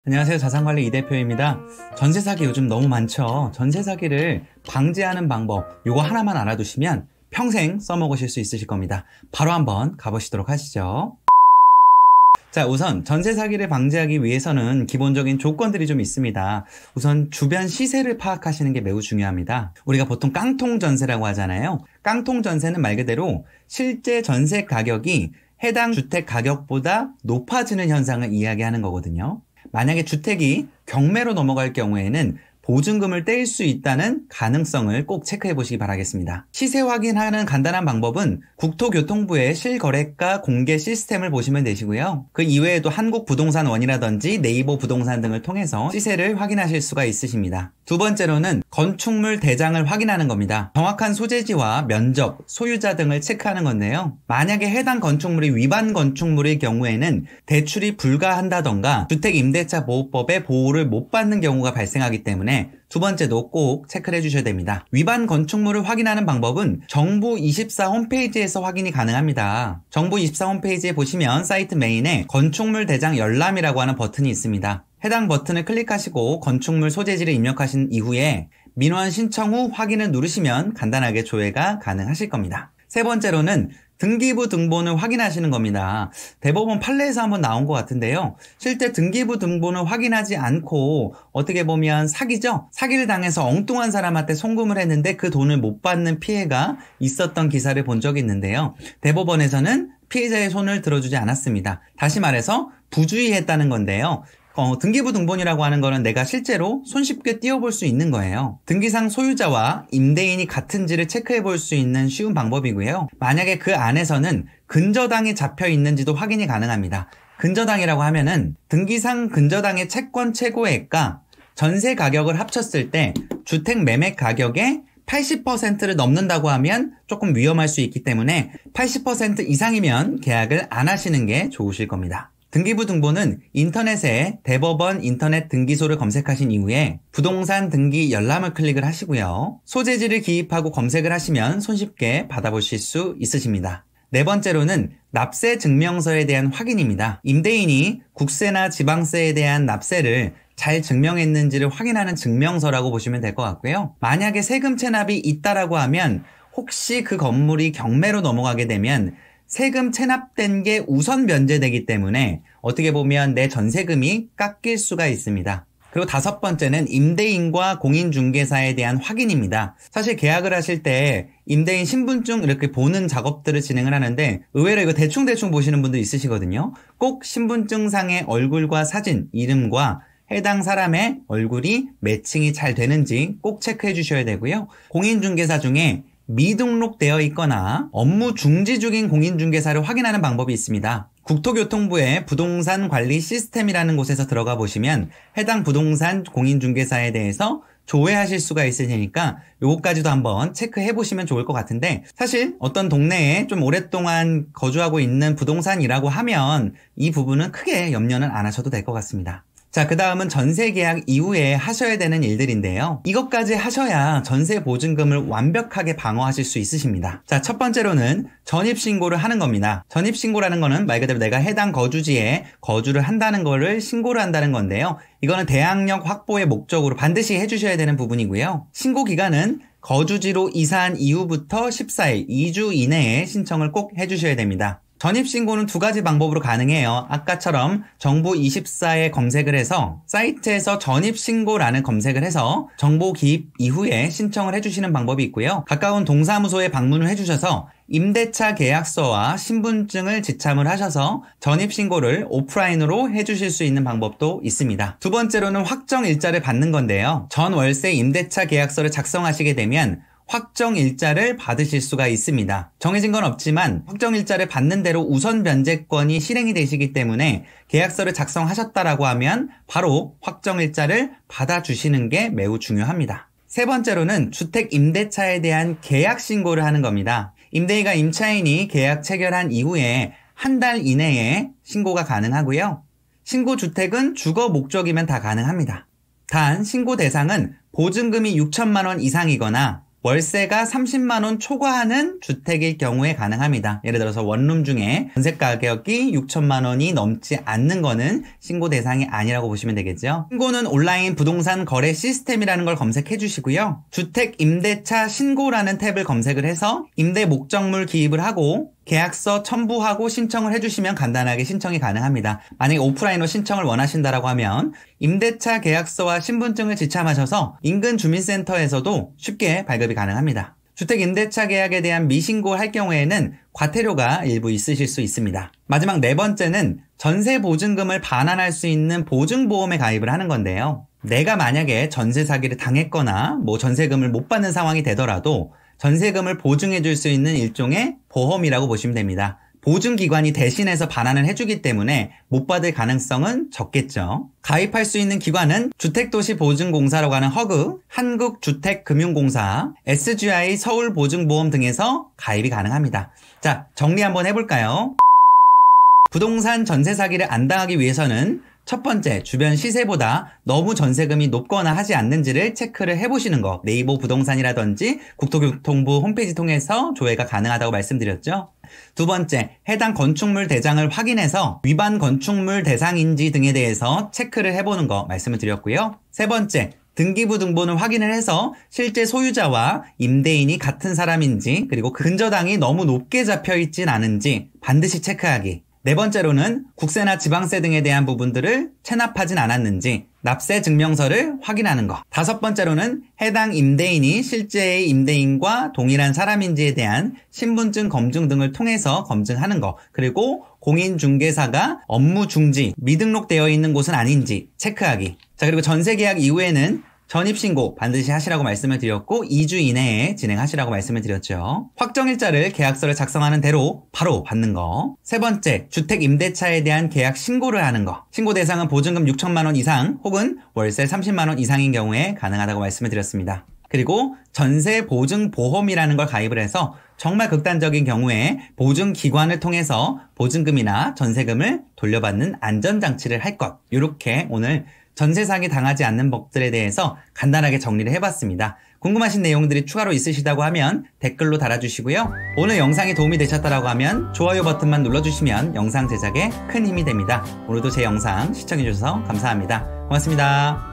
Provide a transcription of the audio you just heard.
안녕하세요. 자산관리 이 대표입니다. 전세 사기 요즘 너무 많죠. 전세 사기를 방지하는 방법 요거 하나만 알아두시면 평생 써먹으실 수 있으실 겁니다. 바로 한번 가보시도록 하시죠. 자, 우선 전세 사기를 방지하기 위해서는 기본적인 조건들이 좀 있습니다. 우선 주변 시세를 파악하시는 게 매우 중요합니다. 우리가 보통 깡통 전세라고 하잖아요. 깡통 전세는 말 그대로 실제 전세 가격이 해당 주택 가격보다 높아지는 현상을 이야기하는 거거든요. 만약에 주택이 경매로 넘어갈 경우에는 보증금을 떼일 수 있다는 가능성을 꼭 체크해 보시기 바라겠습니다. 시세 확인하는 간단한 방법은 국토교통부의 실거래가 공개 시스템을 보시면 되시고요. 그 이외에도 한국부동산원이라든지 네이버 부동산 등을 통해서 시세를 확인하실 수가 있으십니다. 두 번째로는 건축물 대장을 확인하는 겁니다. 정확한 소재지와 면적, 소유자 등을 체크하는 건데요. 만약에 해당 건축물이 위반 건축물의 경우에는 대출이 불가한다던가 주택임대차보호법의 보호를 못 받는 경우가 발생하기 때문에 두 번째도 꼭 체크를 해주셔야 됩니다. 위반 건축물을 확인하는 방법은 정부24 홈페이지에서 확인이 가능합니다. 정부24 홈페이지에 보시면 사이트 메인에 건축물 대장 열람이라고 하는 버튼이 있습니다. 해당 버튼을 클릭하시고 건축물 소재지를 입력하신 이후에 민원 신청 후 확인을 누르시면 간단하게 조회가 가능하실 겁니다. 세 번째로는 등기부 등본을 확인하시는 겁니다. 대법원 판례에서 한번 나온 것 같은데요. 실제 등기부 등본을 확인하지 않고 어떻게 보면 사기죠? 사기를 당해서 엉뚱한 사람한테 송금을 했는데 그 돈을 못 받는 피해가 있었던 기사를 본 적이 있는데요. 대법원에서는 피해자의 손을 들어주지 않았습니다. 다시 말해서 부주의했다는 건데요. 등기부 등본이라고 하는 거는 내가 실제로 손쉽게 띄워볼 수 있는 거예요. 등기상 소유자와 임대인이 같은지를 체크해 볼 수 있는 쉬운 방법이고요. 만약에 그 안에서는 근저당이 잡혀 있는지도 확인이 가능합니다. 근저당이라고 하면은 등기상 근저당의 채권 최고액과 전세 가격을 합쳤을 때 주택 매매 가격의 80%를 넘는다고 하면 조금 위험할 수 있기 때문에 80% 이상이면 계약을 안 하시는 게 좋으실 겁니다. 등기부 등본은 인터넷에 대법원 인터넷 등기소를 검색하신 이후에 부동산 등기 열람을 클릭을 하시고요. 소재지를 기입하고 검색을 하시면 손쉽게 받아보실 수 있으십니다. 네 번째로는 납세 증명서에 대한 확인입니다. 임대인이 국세나 지방세에 대한 납세를 잘 증명했는지를 확인하는 증명서라고 보시면 될 것 같고요. 만약에 세금 체납이 있다라고 하면 혹시 그 건물이 경매로 넘어가게 되면 세금 체납된 게 우선 면제되기 때문에 어떻게 보면 내 전세금이 깎일 수가 있습니다. 그리고 다섯 번째는 임대인과 공인중개사에 대한 확인입니다. 사실 계약을 하실 때 임대인 신분증 이렇게 보는 작업들을 진행을 하는데 의외로 이거 대충대충 보시는 분들 있으시거든요. 꼭 신분증상의 얼굴과 사진, 이름과 해당 사람의 얼굴이 매칭이 잘 되는지 꼭 체크해 주셔야 되고요. 공인중개사 중에 미등록되어 있거나 업무 중지 중인 공인중개사를 확인하는 방법이 있습니다. 국토교통부의 부동산 관리 시스템이라는 곳에서 들어가 보시면 해당 부동산 공인중개사에 대해서 조회하실 수가 있으니까 요것까지도 한번 체크해 보시면 좋을 것 같은데, 사실 어떤 동네에 좀 오랫동안 거주하고 있는 부동산이라고 하면 이 부분은 크게 염려는 안 하셔도 될 것 같습니다. 자, 그 다음은 전세 계약 이후에 하셔야 되는 일들인데요. 이것까지 하셔야 전세 보증금을 완벽하게 방어하실 수 있으십니다. 자, 첫 번째로는 전입신고를 하는 겁니다. 전입신고라는 거는 말 그대로 내가 해당 거주지에 거주를 한다는 거를 신고를 한다는 건데요. 이거는 대항력 확보의 목적으로 반드시 해주셔야 되는 부분이고요. 신고 기간은 거주지로 이사한 이후부터 14일, 2주 이내에 신청을 꼭 해주셔야 됩니다. 전입신고는 두 가지 방법으로 가능해요. 아까처럼 정부24에 검색을 해서 사이트에서 전입신고라는 검색을 해서 정보 기입 이후에 신청을 해주시는 방법이 있고요. 가까운 동사무소에 방문을 해주셔서 임대차 계약서와 신분증을 지참을 하셔서 전입신고를 오프라인으로 해주실 수 있는 방법도 있습니다. 두 번째로는 확정일자를 받는 건데요. 전월세 임대차 계약서를 작성하시게 되면 확정일자를 받으실 수가 있습니다. 정해진 건 없지만 확정일자를 받는 대로 우선 변제권이 실행이 되시기 때문에 계약서를 작성하셨다라고 하면 바로 확정일자를 받아주시는 게 매우 중요합니다. 세 번째로는 주택 임대차에 대한 계약 신고를 하는 겁니다. 임대인과 임차인이 계약 체결한 이후에 한 달 이내에 신고가 가능하고요. 신고 주택은 주거 목적이면 다 가능합니다. 단 신고 대상은 보증금이 6천만 원 이상이거나 월세가 30만 원 초과하는 주택일 경우에 가능합니다. 예를 들어서 원룸 중에 전세 가격이 6천만 원이 넘지 않는 거는 신고 대상이 아니라고 보시면 되겠죠. 신고는 온라인 부동산 거래 시스템이라는 걸 검색해 주시고요. 주택 임대차 신고라는 탭을 검색을 해서 임대 목적물 기입을 하고 계약서 첨부하고 신청을 해주시면 간단하게 신청이 가능합니다. 만약에 오프라인으로 신청을 원하신다라고 하면 임대차 계약서와 신분증을 지참하셔서 인근 주민센터에서도 쉽게 발급이 가능합니다. 주택 임대차 계약에 대한 미신고를 할 경우에는 과태료가 일부 있으실 수 있습니다. 마지막 네 번째는 전세 보증금을 반환할 수 있는 보증보험에 가입을 하는 건데요. 내가 만약에 전세 사기를 당했거나 전세금을 못 받는 상황이 되더라도 전세금을 보증해 줄 수 있는 일종의 보험이라고 보시면 됩니다. 보증기관이 대신해서 반환을 해주기 때문에 못 받을 가능성은 적겠죠. 가입할 수 있는 기관은 주택도시보증공사라고 하는 허그, 한국주택금융공사, SGI 서울보증보험 등에서 가입이 가능합니다. 자, 정리 한번 해볼까요? 부동산 전세 사기를 안 당하기 위해서는 첫 번째, 주변 시세보다 너무 전세금이 높거나 하지 않는지를 체크를 해보시는 거. 네이버 부동산이라든지 국토교통부 홈페이지 통해서 조회가 가능하다고 말씀드렸죠. 두 번째, 해당 건축물 대장을 확인해서 위반 건축물 대상인지 등에 대해서 체크를 해보는 거 말씀을 드렸고요. 세 번째, 등기부 등본을 확인을 해서 실제 소유자와 임대인이 같은 사람인지, 그리고 근저당이 너무 높게 잡혀있진 않은지 반드시 체크하기. 네 번째로는 국세나 지방세 등에 대한 부분들을 체납하진 않았는지 납세 증명서를 확인하는 것. 다섯 번째로는 해당 임대인이 실제의 임대인과 동일한 사람인지에 대한 신분증 검증 등을 통해서 검증하는 것. 그리고 공인중개사가 업무 중지, 미등록되어 있는 곳은 아닌지 체크하기. 자, 그리고 전세계약 이후에는 전입신고 반드시 하시라고 말씀을 드렸고 2주 이내에 진행하시라고 말씀을 드렸죠. 확정일자를 계약서를 작성하는 대로 바로 받는 거. 세 번째, 주택 임대차에 대한 계약 신고를 하는 거. 신고 대상은 보증금 6천만 원 이상 혹은 월세 30만 원 이상인 경우에 가능하다고 말씀을 드렸습니다. 그리고 전세 보증 보험이라는 걸 가입을 해서 정말 극단적인 경우에 보증기관을 통해서 보증금이나 전세금을 돌려받는 안전장치를 할 것. 이렇게 오늘 전세 사기 당하지 않는 법들에 대해서 간단하게 정리를 해봤습니다. 궁금하신 내용들이 추가로 있으시다고 하면 댓글로 달아주시고요. 오늘 영상이 도움이 되셨다고 하면 좋아요 버튼만 눌러주시면 영상 제작에 큰 힘이 됩니다. 오늘도 제 영상 시청해주셔서 감사합니다. 고맙습니다.